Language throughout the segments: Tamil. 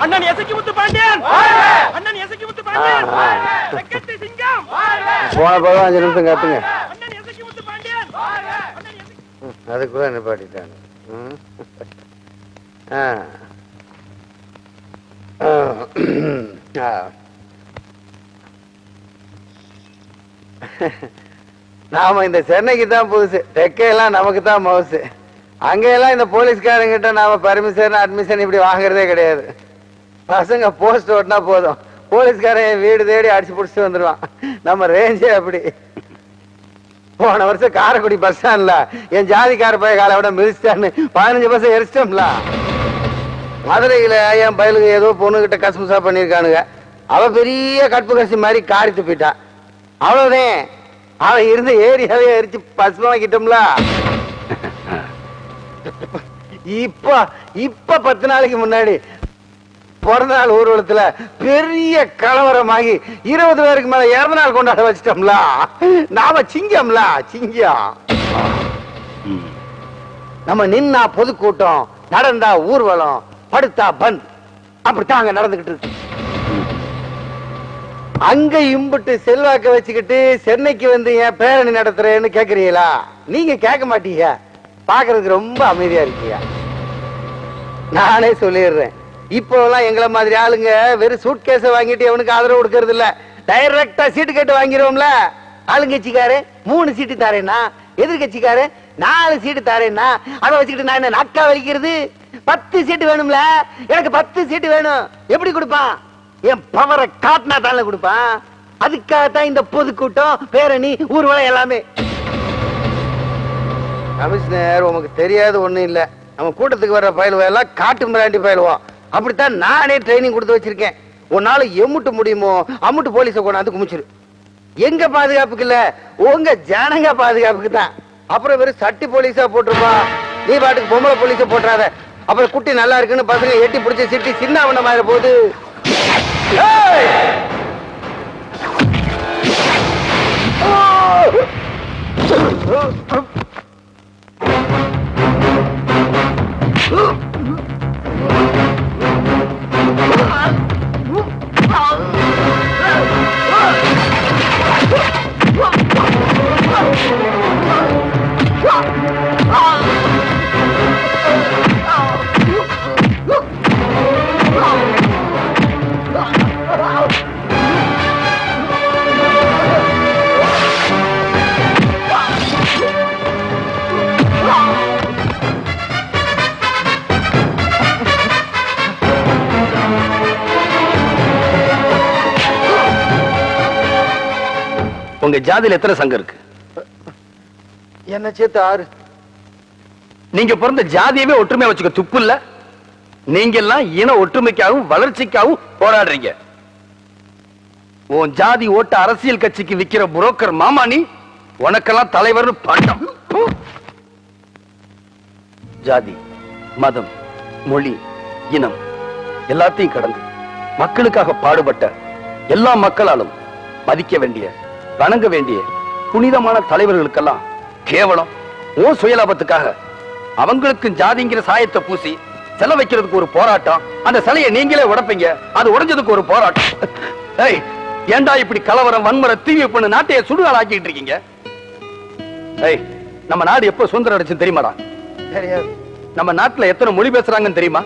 அண்ணன் எசக்கி முத்து பாண்டியன் அண்ணன் எசக்கி முத்து பாண்டியன் செக்கட்டி சிங்கம் போன போதும் 5 நிமிஷம் காத்துங்க. அண்ணன் எசக்கி முத்து பாண்டியன் அதுக்குள்ள நிப்பாட்டிட்டாங்க. நாம இந்த சென்னைக்கு தான் புதுசு, தெக்கையெல்லாம் நமக்கு தான் மவுசு. அங்கெல்லாம் இந்த போலீஸ்காரங்கிட்ட நாம பர்மிஷன் அட்மிஷன் இப்படி வாங்குறதே கிடையாது. பசங்க போஸ்ட் ஓட்டினா போதும், போலீஸ்காரன் வீடு தேடி அடிச்சு புடிச்சிட்டு வந்துருவான். நம்ம ரேஞ்சே அப்படி. போன வருஷம் காரைக்குடி பஸ் ஸ்டாண்ட்ல என் ஜாதிக்கார பைய காலை விட மிதிச்சிட்டான்னு 15 பஸ் எரிச்சிட்டோம்ல. மதுரையில என் பயலுக்கு ஏதோ பொண்ணுகிட்ட கசமுசா பண்ணிருக்கானுங்க. அவ பெரிய கற்பு கசி மாதிரி காரி துப்பிட்டான். அவ்வளவுதான், அவன் இருந்த ஏரியாவே எரிச்சு பசுமாக்கிட்டோம்ல. இப்ப 10 நாளைக்கு முன்னாடி பிறந்த நாள் ஊர்வலத்துல பெரிய கலவரமாகி 20 பேருக்கு மேல இறந்த நாள் கொண்டாட வச்சிட்டோம்ல. நாம சிங்கம்ல, சிங்கம். நம்ம நின்னா பொதுக்கூட்டம், நடந்தா ஊர்வலம், படுத்தா பந்த், அப்படித்தான் அங்க நடந்துகிட்டு இருக்கு. அங்க இம்புட்டு செல்வாக்க வச்சுக்கிட்டு சென்னைக்கு வந்து ஏன் பேரணி நடத்துறேன்னு கேக்குறீங்களா? நீங்க கேட்க மாட்டீங்க, பாக்குறதுக்கு ரொம்ப அமைதியா இருக்கீங்க. நானே சொல்லிடுறேன், இப்போ எல்லாம் எங்களை மாதிரி ஆளுங்க வெறும் சூட் கேஸ வாங்கிட்டு எவனுக்கு ஆதரவு கொடுக்கறது இல்ல, டைரக்டா சீட்டு கேட்டு வாங்கிடுவோம்ல. ஆளுங்கட்சிக்காரு 3 சீட்டு தாரேன்னா, எதிர்கட்சிக்காரு 4 சீட்டு தாரேன்னா, அதை வச்சுக்கிட்டு நான் என்ன நக்கா வலிக்கிறது? 10 சீட்டு வேணும்ல, எனக்கு 10 சீட்டு வேணும். எப்படி கொடுப்பான்? என் பவரை காட்டினா தானே கொடுப்பான். அதுக்காகத்தான் இந்த பொதுக்கூட்டம், பேரணி, ஊர்வலம் எல்லாமே. கமிஷனர், உனக்கு தெரியாது ஒண்ணும் இல்ல. நம்ம கூட்டத்துக்கு வர்ற பயலுவா எல்லாம் காட்டு மிராண்டி பயலுவோம். அப்படித்தான் நானே ட்ரைனிங் கொடுத்து வச்சிருக்கேன். உன்னால எம்முட்டு முடியுமோ அம்முட்டு போலீஸை கொண்டாந்து குமிச்சிரு. எங்க பாதுகாப்புக்கு இல்ல, உங்க ஜனங்க பாதுகாப்புக்கு தான். அப்புறம் வெறும் சட்டி போலீஸா போட்டுருப்பா, நீ பாட்டுக்கு பொம்பளை போலீஸை போட்டுறாத. அப்புறம் குட்டி நல்லா இருக்குன்னு பசங்க எட்டி பிடிச்சி சிட்டி சின்ன வண்ண மாதிரி போகுது. உங்க ஜாதியில எத்தனை சங்கம் இருக்கு? என்ன சேர்த்து 6. நீங்க பிறந்த ஜாதியவே ஒற்றுமையா வச்சுக்க துப்பு இல்ல. நீங்க எல்லாம் இன ஒற்றுமைக்காகவும் வளர்ச்சிக்காகவும் போராடுறீங்க. உன் ஜாதி ஓட்ட அரசியல் கட்சிக்கு விக்கிற புரோக்கர் மாமா நீ, உனக்கெல்லாம் தலைவர்னு பட்டம். ஜாதி, மதம், மொழி, இனம் எல்லாத்தையும் கடந்து மக்களுக்காக பாடுபட்ட எல்லா மக்களாலும் மதிக்க வேண்டிய, வணங்க வேண்டிய புனிதமான தலைவர்களுக்கெல்லாம் கேவலம் ஓ சுயலாபத்துக்காக அவங்களுக்கு ஜாதிங்கிற சாயத்தை பூசி செல வைக்கிறதுக்கு ஒரு போராட்டம். அந்த சிலையை நீங்களே உடைப்பீங்க, அது உடைஞ்சதுக்கு ஒரு போராட்டம். ஏய், ஏண்டா இப்படி கலவரம், வன்முறை, தீவி பண்ணு நாட்டையே சுடுகாடு ஆக்கிட்டு இருக்கீங்க? ஏய், நம்ம நாடு எப்ப சுதந்திரம் அடைச்சு தெரியுமாடா? தெரியாது. நம்ம நாட்டுல எத்தனை மொழி பேசுறாங்கன்னு தெரியுமா?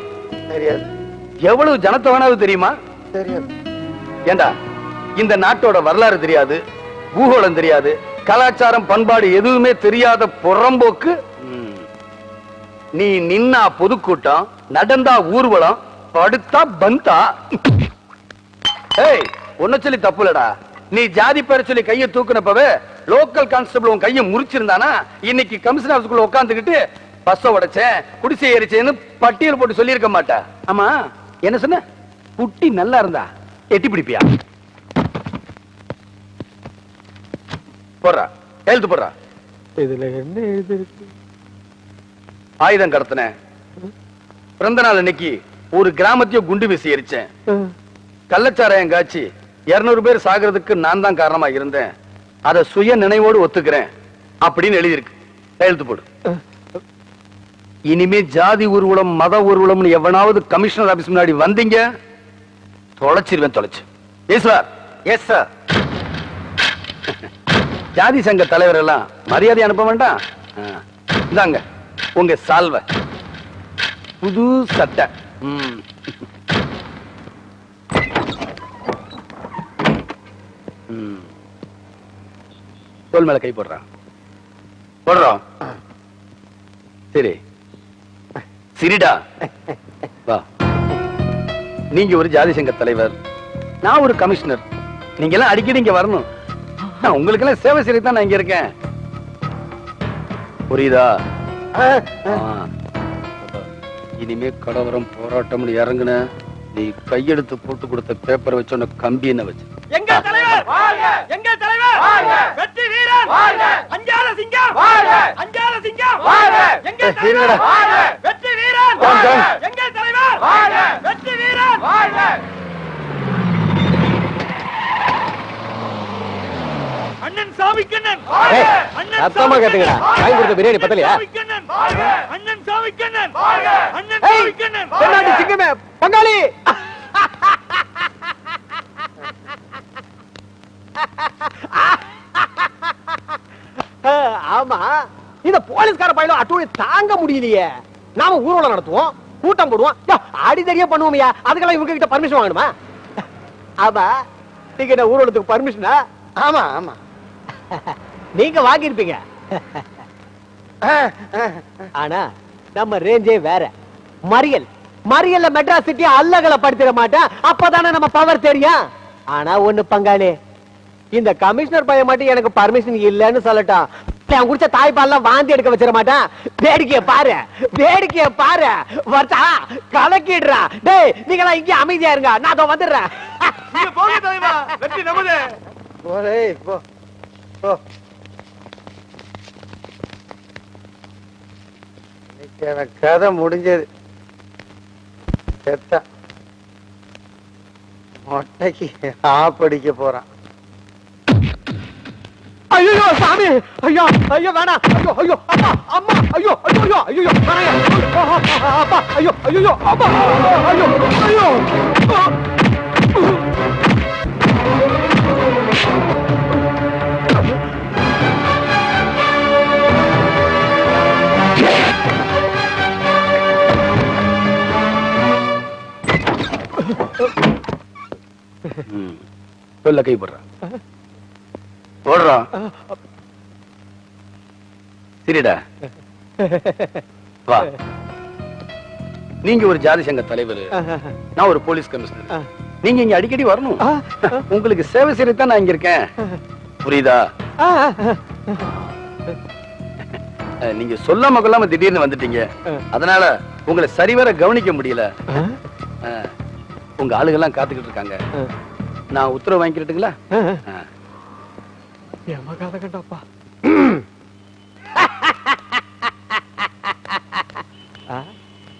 தெரியாது. எவ்வளவு ஜனத்தை வேணாலும் தெரியுமா? தெரியாது. ஏண்டா இந்த நாட்டோட வரலாறு தெரியாது, பூகோளம் தெரியாது, கலாச்சாரம் பண்பாடு எதுவுமே தெரியாத புறம்போக்கு நீ. நின்னா பொதுக்கூட்டம், நடந்தா ஊர்வலம், படுத்தா பந்தா. ஏய், உன்ன சொல்லி தப்புலடா. நீ ஜாதி பேர சொல்லி கையை தூக்குனப்பவே லோக்கல் கான்ஸ்டபிள் உன் கையை முறிச்சிருந்தானா இன்னைக்கு கமிஷன் ஆபீஸ்க்குள்ள உட்காந்துக்கிட்டு பஸ்ஸ உடைச்சேன், குடிசை எரிச்சேன்னு பட்டியல் போட்டு சொல்லி இருக்க மாட்டா. ஆமா, என்ன சொன்ன? குட்டி நல்லா இருந்தா எட்டி பிடிப்பியா? போடுறா, எழுத்து போடுறா. இதுல என்ன எழுதிருக்கு? ஆயுதம் கடத்தின, பிறந்த நாள் அன்னைக்கு ஒரு கிராமத்தையும் குண்டு வீசி எரிச்சேன், கள்ளச்சாராயம் காய்ச்சி 200 பேர் சாகிறதுக்கு நான் தான் காரணமா இருந்தேன், அத சுய நினைவோடு ஒத்துக்கிறேன் அப்படின்னு எழுதியிருக்கு. எழுத்து போடு. இனிமே ஜாதி ஊர்வலம், மத ஊர்வலம்னு எவனாவது கமிஷனர் ஆபீஸ் முன்னாடி வந்தீங்க, தொலைச்சிருவேன் தொலைச்சு. ஈஸ்வர். Yes sir. ஜாதி சங்க தலைவர் எல்லாம் மரியாதை அனுப்ப வேண்டாம். இந்தாங்க உங்க சால்வை, புது சட்டை. தோல் மேல கை போடுறான். போடுறோம். சரி சரிடா. வா. நீங்க ஒரு ஜாதி சங்க தலைவர், நான் ஒரு கமிஷனர். நீங்க எல்லாம் அடிக்கடி இங்க வரணும். உங்களுக்கு எல்லாம் சேவை செய்யத்தான் நான் இங்க இருக்கேன். புரியுதா? இனிமே கலவரம் போராட்டம் இறங்குன நீ கையெடுத்து போட்டு கொடுத்த பேப்பரை வச்சு உன்ன கம்பி என்ன வச்சு. எங்க தலைவர் எங்க தலைவர் வெற்றி வீரன் அஞ்சால சிங்கம் அஞ்சால சிங்கம் எங்க தலைவர் வெற்றி வீரன் எங்க தலைவர் வெற்றி வீரன். அண்ணன் சாமிக்கண்ணன் சத்தமா கேட்டுங்கடா. வாங்கி கொடுத்த பிரியாணி பத்தலையா? அண்ணன் சாமிக்கண்ணன் அண்ணன் சாமிக்கண்ணன் தென்னாட்டு சிங்கமே பங்காளி. ஆமா, இந்த போலீஸ்கார பையன் அட்டூழி தாங்க முடியலையே. நாம ஊர்வலம் நடத்துவோம், கூட்டம் போடுவோம், அடிதடியா பண்ணுவோம்யா. அதுக்கெல்லாம் இவங்க கிட்ட பர்மிஷன் வாங்கணுமா? ஆமா, நீங்க என்ன ஊர்வலத்துக்கு பர்மிஷனா? ஆமா ஆமா. நீங்க வாங்கிருப்பீங்க. ஆனா நம்ம ரேஞ்சே வேற. மறியல்ல மெட்ராஸ் சிட்டி அல்லகளை படுத்திட மாட்டேன். அப்பதானே நம்ம பவர் தெரியும். ஆனா ஒண்ணு பங்காளி, இந்த கமிஷனர் பையன் மட்டும் எனக்கு பர்மிஷன் இல்லன்னு சொல்லட்டான். நான் குடிச்ச தாய்ப்பால்லாம் வாந்தி எடுக்க வச்சிட மாட்டேன். வேடிக்கைய பாரு வர்த்தா கலக்கிடுறா. டேய் நீங்க இங்க அமைதியா இருங்க, நான் அதோ வந்துடுறேன். போங்க தலைவா, வெற்றி நமது. போடே போ போ. கதை முடிஞ்சது. செத்தா மொட்டைக்கு ஆப்படிக்க போறான். ஐயோ சாமி, ஐயோ ஐயோ வேணாம், ஐயோ ஐயோ அப்பா அம்மா, ஐயோ ஐயோ ஐயோ அப்பா, ஐயோ ஐயோ அப்பா, ஐயோ ஐயோ. சொல்ல கை போடுறான். போடுறான். சரிடா வா. நீங்க ஒரு ஜாதி சங்க தலைவர், நான் ஒரு போலீஸ் கமிஷனர். நீங்க இங்க அடிக்கடி வரணும். உங்களுக்கு சேவை செய்யத்தான் நான் இங்க இருக்கேன். புரியுதா? நீங்க சொல்லாம கொள்ளாம திடீர்னு வந்துட்டீங்க. அதனால உங்களை சரிவர கவனிக்க முடியல. உங்க ஆளுகெல்லாம் காத்துக்கிட்டு இருக்காங்க. நான் உத்தரவு வாங்கிக்கிட்டுங்களா? கண்டப்பா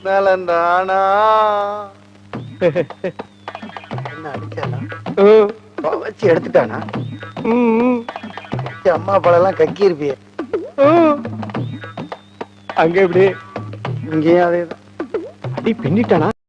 நலந்தானா என்ன அடிச்சானா? வச்சு எடுத்துட்டானா? அம்மா பழம் கக்கி இருப்பிய. அங்க எப்படி? இங்கேயும் அதேதான். அடி பின்னிட்டானா?